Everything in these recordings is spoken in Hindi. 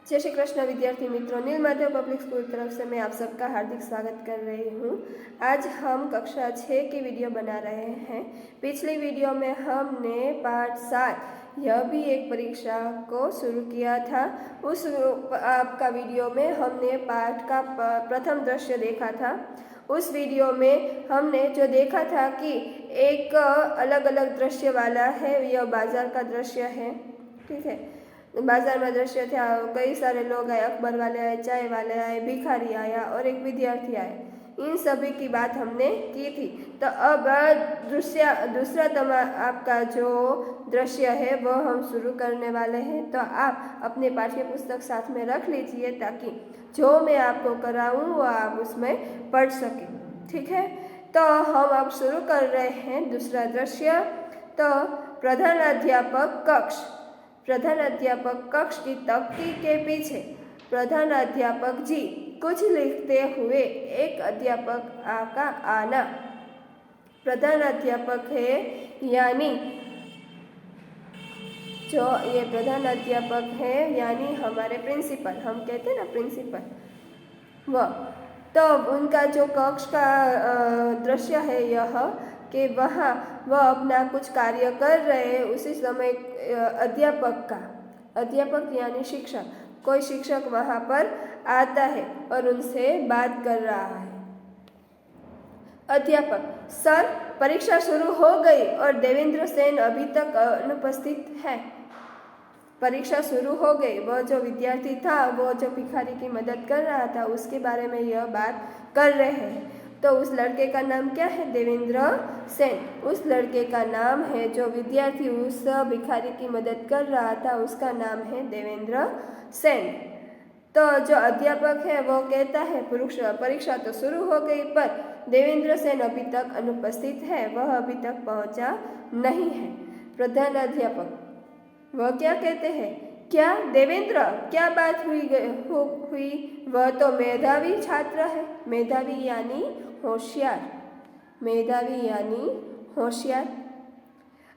जय श्री कृष्ण विद्यार्थी मित्रों, नीलमाधव पब्लिक स्कूल तरफ से मैं आप सबका हार्दिक स्वागत कर रही हूँ। आज हम कक्षा 6 की वीडियो बना रहे हैं। पिछली वीडियो में हमने पाठ 7 यह भी एक परीक्षा को शुरू किया था। उस आपका वीडियो में हमने पाठ का प्रथम दृश्य देखा था। उस वीडियो में हमने जो देखा था कि एक अलग अलग दृश्य वाला है, यह बाजार का दृश्य है। ठीक है, बाजार में दृश्य था, कई सारे लोग आए, अखबार वाले आए, चाय वाले आए, भिखारी आया और एक विद्यार्थी आए। इन सभी की बात हमने की थी। तो अब दूसरा आपका जो दृश्य है वह हम शुरू करने वाले हैं। तो आप अपने पाठ्य पुस्तक साथ में रख लीजिए ताकि जो मैं आपको कराऊं वो आप उसमें पढ़ सकें। ठीक है, तो हम अब शुरू कर रहे हैं दूसरा दृश्य। तो प्रधानाध्यापक कक्ष की तख्ती के पीछे प्रधानाध्यापक जी कुछ लिखते हुए एक अध्यापक का आना। प्रधानाध्यापक है यानी जो ये प्रधानाध्यापक है यानी हमारे प्रिंसिपल, हम कहते हैं ना प्रिंसिपल, वह। तो उनका जो कक्ष का दृश्य है यह कि वहाँ वह अपना कुछ कार्य कर रहे हैं। उसी समय अध्यापक यानी शिक्षक, कोई शिक्षक वहाँ पर आता है और उनसे बात कर रहा है। अध्यापक: सर, परीक्षा शुरू हो गई और देवेंद्र सेन अभी तक अनुपस्थित है। परीक्षा शुरू हो गई, वह जो विद्यार्थी था, वो जो भिखारी की मदद कर रहा था, उसके बारे में यह बात कर रहे हैं। तो उस लड़के का नाम क्या है? देवेंद्र सेन। उस लड़के का नाम है, जो विद्यार्थी उस भिखारी की मदद कर रहा था, उसका नाम है देवेंद्र सेन। तो जो अध्यापक है वो कहता है परीक्षा तो शुरू हो गई पर देवेंद्र सेन अभी तक अनुपस्थित है, वह अभी तक पहुंचा नहीं है। प्रधानाध्यापक वह क्या कहते हैं? क्या देवेंद्र, क्या बात हुई? वह तो मेधावी छात्र है। मेधावी यानी होशियार, मेधावी यानी होशियार।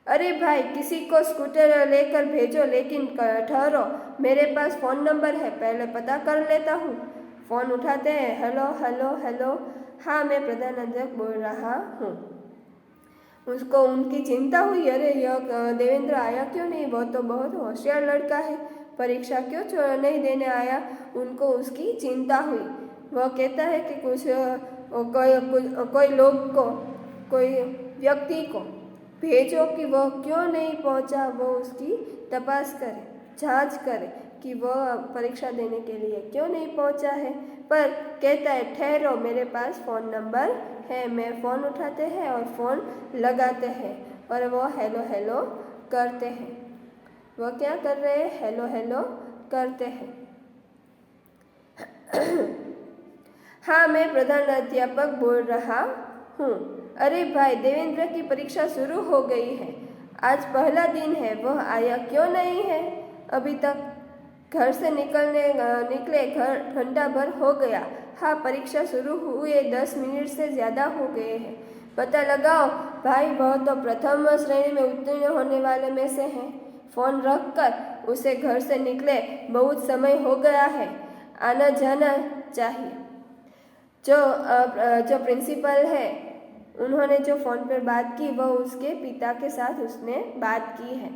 अरे भाई, किसी को स्कूटर लेकर भेजो, लेकिन ठहरो, मेरे पास फ़ोन नंबर है, पहले पता कर लेता हूँ। फ़ोन उठाते हैं। हेलो हेलो हेलो, हाँ मैं प्रधानाध्यापक बोल रहा हूँ। उसको उनकी चिंता हुई, अरे यह देवेंद्र आया क्यों नहीं? वो तो बहुत होशियार लड़का है, परीक्षा क्यों नहीं देने आया? उनको उसकी चिंता हुई। वह कहता है कि कोई व्यक्ति को भेजो कि वह क्यों नहीं पहुंचा, वो उसकी तपास करे, जांच करे कि वह परीक्षा देने के लिए क्यों नहीं पहुंचा है। पर कहता है ठहरो, मेरे पास फ़ोन नंबर है। मैं फ़ोन उठाते हैं और फ़ोन लगाते हैं और वो हेलो हेलो करते हैं। वो क्या कर रहे हैं? हेलो हेलो करते हैं। हाँ मैं प्रधानाध्यापक बोल रहा हूँ। अरे भाई, देवेंद्र की परीक्षा शुरू हो गई है, आज पहला दिन है, वह आया क्यों नहीं है अभी तक? घर से निकले घंटा भर हो गया। हाँ, परीक्षा शुरू हुए 10 मिनट से ज़्यादा हो गए हैं। पता लगाओ भाई, वह तो प्रथम श्रेणी में उत्तीर्ण होने वाले में से हैं। फ़ोन रखकर उसे घर से निकले बहुत समय हो गया है, आना जाना चाहिए। जो प्रिंसिपल है, उन्होंने जो फ़ोन पर बात की वह उसके पिता के साथ उसने बात की है।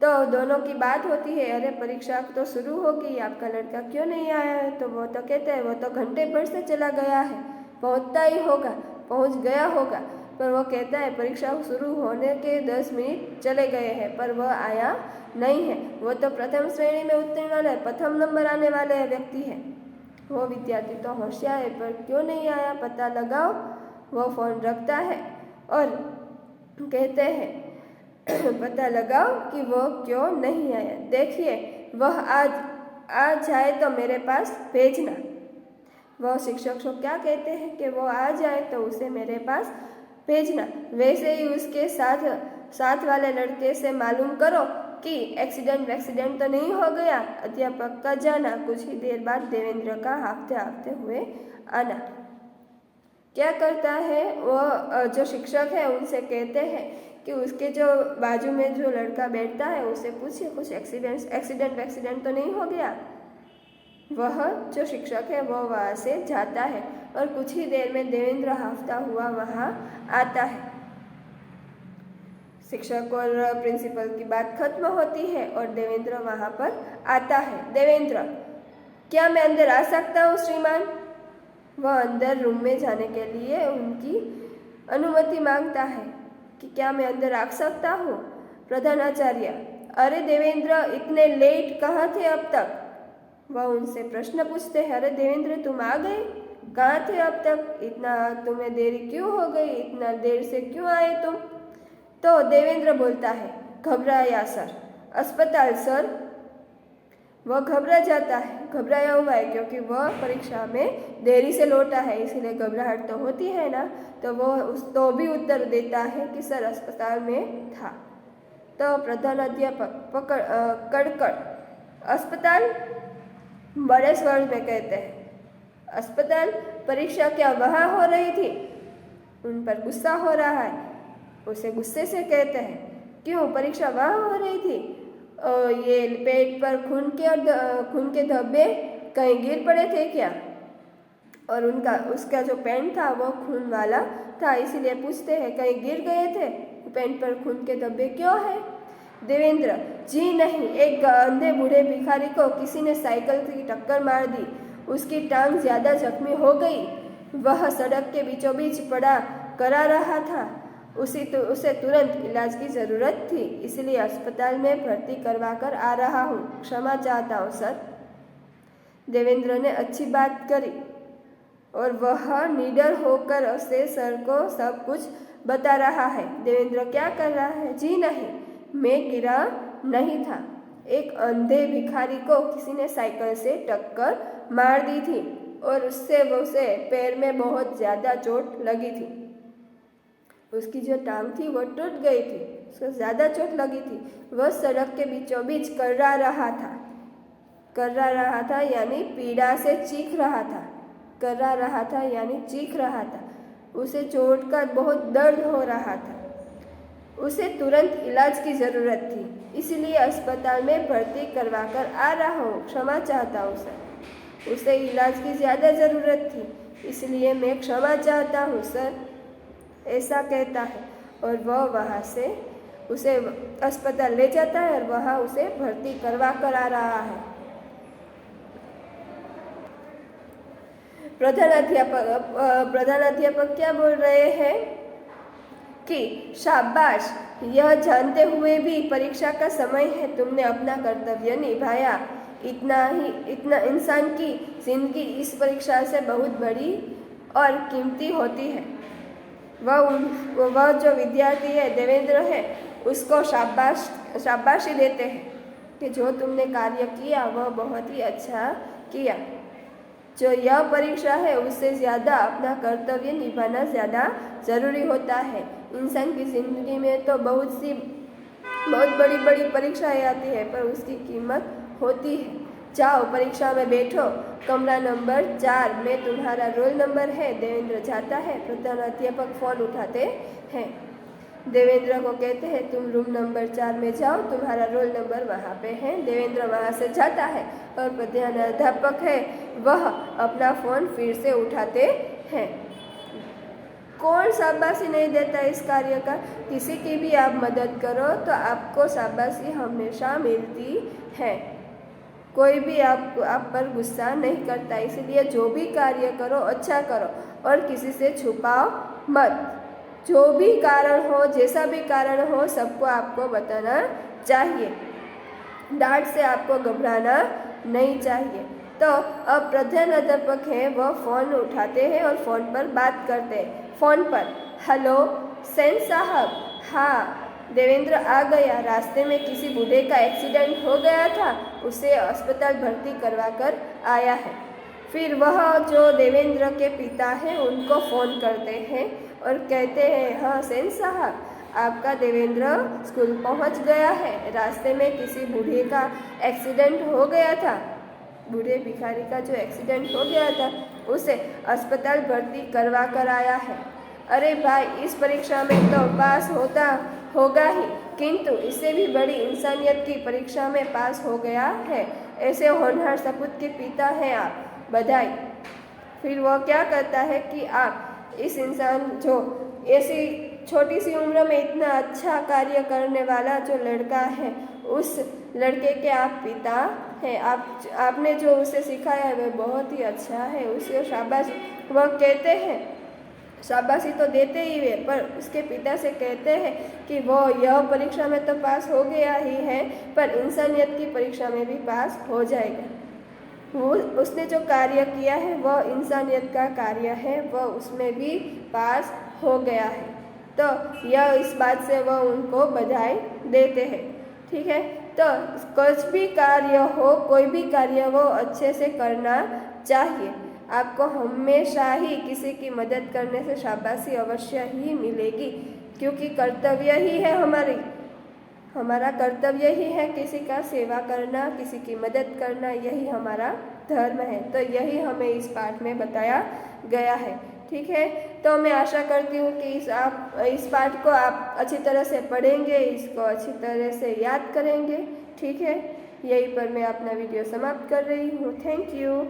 तो दोनों की बात होती है, अरे परीक्षा तो शुरू हो गई, आपका लड़का क्यों नहीं आया है? तो वो तो कहते हैं वो तो घंटे भर से चला गया है, पहुंच गया होगा। पर वो कहता है परीक्षा शुरू होने के 10 मिनट चले गए हैं पर वह आया नहीं है। वो तो प्रथम श्रेणी में उत्तीर्ण है, प्रथम नंबर आने वाले व्यक्ति है। वो विद्यार्थी तो होशियार है पर क्यों नहीं आया, पता लगाओ। वो फ़ोन रखता है और कहते हैं पता लगाओ कि वो क्यों नहीं आया। देखिए, वह आज आ जाए तो मेरे पास भेजना। वह शिक्षक को क्या कहते हैं कि वो आ जाए तो उसे मेरे पास भेजना। वैसे ही उसके साथ वाले लड़के से मालूम करो कि एक्सीडेंट तो नहीं हो गया। अध्यापक का जाना, कुछ ही देर बाद देवेंद्र का हाँफते हुए आना। क्या करता है वो जो शिक्षक है उनसे कहते हैं कि उसके जो बाजू में जो लड़का बैठता है उसे पूछिए कुछ एक्सीडेंट तो नहीं हो गया। वह जो शिक्षक है वो वहाँ से जाता है और कुछ ही देर में देवेंद्र हांफता हुआ वहाँ आता है। शिक्षक और प्रिंसिपल की बात खत्म होती है और देवेंद्र वहाँ पर आता है। देवेंद्र, क्या मैं अंदर आ सकता हूँ श्रीमान? वह अंदर रूम में जाने के लिए उनकी अनुमति मांगता है कि क्या मैं अंदर आ सकता हूँ? प्रधानाचार्य, अरे देवेंद्र, इतने लेट कहाँ थे अब तक? वह उनसे प्रश्न पूछते हैं। अरे देवेंद्र, तुम आ गए? कहाँ थे अब तक? इतना तुम्हें देरी क्यों हो गई? इतना देर से क्यों आए तुम? तो देवेंद्र बोलता है, घबराया सर। अस्पताल सर? वह घबरा जाता है, घबराया हुआ है क्योंकि वह परीक्षा में देरी से लौटा है, इसीलिए घबराहट तो होती है ना। तो वह तो भी उत्तर देता है कि सर अस्पताल में था। तो प्रधान अध्यापक कड़कड़, अस्पताल? बड़े स्वर में कहते हैं, अस्पताल? परीक्षा क्या वहाँ हो रही थी? उन पर गुस्सा हो रहा है। उसे गुस्से से कहते हैं, क्यों, परीक्षा वहाँ हो रही थी? ये पेट पर खून के धब्बे कहीं गिर पड़े थे क्या? और उसका जो पैंट था वो खून वाला था, इसीलिए पूछते हैं कहीं गिर गए थे? पैंट पर खून के धब्बे क्यों है? देवेंद्र, जी नहीं, एक अंधे बूढ़े भिखारी को किसी ने साइकिल की टक्कर मार दी। उसकी टांग ज्यादा जख्मी हो गई। वह सड़क के बीचों बीच पड़ा करा रहा था। उसे तुरंत इलाज की जरूरत थी, इसलिए अस्पताल में भर्ती करवा कर आ रहा हूँ। क्षमा चाहता हूँ सर। देवेंद्र ने अच्छी बात करी और वह निडर होकर उसे सर को सब कुछ बता रहा है। देवेंद्र क्या कर रहा है? जी नहीं, मैं गिरा नहीं था। एक अंधे भिखारी को किसी ने साइकिल से टक्कर मार दी थी और उससे उसे पैर में बहुत ज़्यादा चोट लगी थी। उसकी जो टांग थी वो टूट गई थी, उसको ज़्यादा चोट लगी थी। वह सड़क के बीचों बीच कर्रा रहा था यानी पीड़ा से चीख रहा था। कर्रा रहा था यानी चीख रहा था। उसे चोट का बहुत दर्द हो रहा था। उसे तुरंत इलाज की ज़रूरत थी, इसलिए अस्पताल में भर्ती करवा कर आ रहा हूँ। क्षमा चाहता हूँ सर। उसे इलाज की ज़्यादा ज़रूरत थी, इसलिए मैं क्षमा चाहता हूँ सर, ऐसा कहता है। और वह वहाँ से उसे अस्पताल ले जाता है और वहाँ उसे भर्ती करवा कर आ रहा है। प्रधानाध्यापक क्या बोल रहे हैं कि शाबाश, यह जानते हुए भी परीक्षा का समय है, तुमने अपना कर्तव्य निभाया। इतना इंसान की जिंदगी इस परीक्षा से बहुत बड़ी और कीमती होती है। वह जो विद्यार्थी है देवेंद्र है, उसको शाबाशी देते हैं कि जो तुमने कार्य किया वह बहुत ही अच्छा किया। जो यह परीक्षा है उससे ज़्यादा अपना कर्तव्य निभाना ज़्यादा ज़रूरी होता है। इंसान की ज़िंदगी में तो बहुत बड़ी बड़ी परीक्षाएं आती है, पर उसकी कीमत होती है। जाओ परीक्षा में बैठो, कमरा नंबर 4 में तुम्हारा रोल नंबर है। देवेंद्र जाता है। प्रधानाध्यापक फ़ोन उठाते हैं। देवेंद्र को कहते हैं तुम रूम नंबर 4 में जाओ, तुम्हारा रोल नंबर वहाँ पे है। देवेंद्र वहाँ से जाता है और प्रधानाध्यापक है वह अपना फ़ोन फिर से उठाते हैं। कौन शाबाशी नहीं देता इस कार्य का? किसी की भी आप मदद करो तो आपको शाबाशी हमेशा मिलती है। कोई भी आप पर गुस्सा नहीं करता, इसलिए जो भी कार्य करो अच्छा करो और किसी से छुपाओ मत। जो भी कारण हो, जैसा भी कारण हो, सबको आपको बताना चाहिए। डांट से आपको घबराना नहीं चाहिए। तो अब प्रधानाध्यापक है वह फ़ोन उठाते हैं और फ़ोन पर बात करते हैं। फ़ोन पर, हेलो सेन साहब। हाँ, देवेंद्र आ गया। रास्ते में किसी बूढ़े का एक्सीडेंट हो गया था, उसे अस्पताल भर्ती करवा कर आया है। फिर वह जो देवेंद्र के पिता हैं उनको फ़ोन करते हैं और कहते हैं, हाँ सेन साहब, आपका देवेंद्र स्कूल पहुंच गया है। रास्ते में किसी बूढ़े का एक्सीडेंट हो गया था, बूढ़े भिखारी का जो एक्सीडेंट हो गया था उसे अस्पताल भर्ती करवा कर आया है। अरे भाई, इस परीक्षा में तो पास होगा ही, किंतु इससे भी बड़ी इंसानियत की परीक्षा में पास हो गया है, ऐसे होनहार सपूत के पिता हैं आप, बधाई। फिर वह क्या करता है कि आप इस इंसान जो ऐसी छोटी सी उम्र में इतना अच्छा कार्य करने वाला जो लड़का है, उस लड़के के आप पिता हैं, आपने जो उसे सिखाया है वह बहुत ही अच्छा है, उसे शाबाश। वह कहते हैं, शाबाशी तो देते ही वे, पर उसके पिता से कहते हैं कि वो यह परीक्षा में तो पास हो गया ही है, पर इंसानियत की परीक्षा में भी पास हो जाएगा। वो उसने जो कार्य किया है वह इंसानियत का कार्य है, वह उसमें भी पास हो गया है। तो यह इस बात से वह उनको बधाई देते हैं। ठीक है, तो कुछ भी कार्य हो, कोई भी कार्य वो अच्छे से करना चाहिए। आपको हमेशा ही किसी की मदद करने से शाबाशी अवश्य ही मिलेगी, क्योंकि कर्तव्य ही है हमारा कर्तव्य ही है किसी का सेवा करना, किसी की मदद करना, यही हमारा धर्म है। तो यही हमें इस पाठ में बताया गया है। ठीक है, तो मैं आशा करती हूँ कि इस पाठ को आप अच्छी तरह से पढ़ेंगे, इसको अच्छी तरह से याद करेंगे। ठीक है, यहीं पर मैं अपना वीडियो समाप्त कर रही हूँ। Thank you.